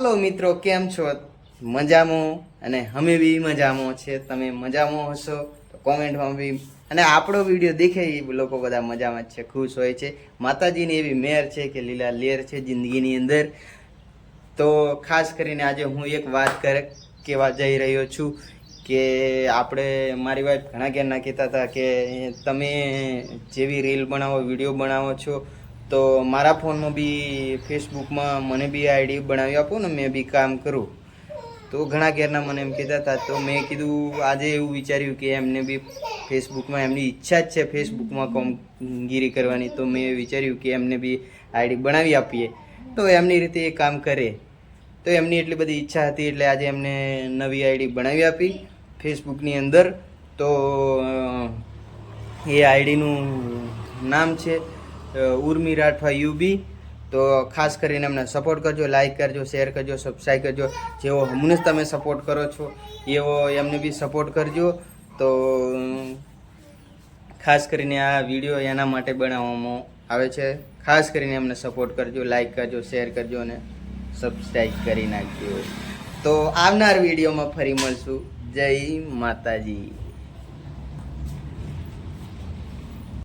Hello मित्रों केम छो मजामो અને અમે બી મજામાં છે। તમે મજામાં હશો તો કોમેન્ટમાં બી અને આપણો વિડીયો દેખે એ લોકો બધા મજામાં જ છે, ખુશ હોય છે। માતાજીની એવી મહેર છે કે લીલા લેર છે જિંદગીની અંદર। તો ખાસ કરીને આજે હું એક વાત કહેવા જઈ રહ્યો છું કે આપણે મારી વાઈફ ઘણા ઘરના કહેતા હતા કે તમે જેવી રીલ બનાવો વિડીયો બનાવો છો તો મારા ફોનમાં બી ફેસબુકમાં મને બી આઈડી બનાવી આપો ને મેં બી કામ કરું। તો ઘણા ઘેરના મને એમ કહેતા હતા તો મેં કીધું આજે એવું વિચાર્યું કે એમને બી ફેસબુકમાં એમની ઈચ્છા જ છે ફેસબુકમાં કામગીરી કરવાની। તો મેં વિચાર્યું કે એમને બી આઈડી બનાવી આપીએ તો એમની રીતે એ કામ કરે। તો એમની એટલી બધી ઈચ્છા હતી એટલે આજે એમને નવી આઈડી બનાવી આપી ફેસબુકની અંદર। તો એ આઈડીનું નામ છે ઉર્મી રાઠવા યુબી। તો ખાસ કરીને એમને સપોર્ટ કરજો, લાઈક કરજો, શેર કરજો, સબસ્ક્રાઈબ કરજો। જેવો અમને તમે સપોર્ટ કરો છો એવો એમને બી સપોર્ટ કરજો। તો ખાસ કરીને આ વિડીયો એના માટે બનાવવામાં આવે છે। ખાસ કરીને એમને સપોર્ટ કરજો, લાઈક કરજો, શેર કરજો અને સબસ્ક્રાઈબ કરી નાખજો। તો આવનાર વિડીયોમાં ફરી મળશું। જય માતાજી।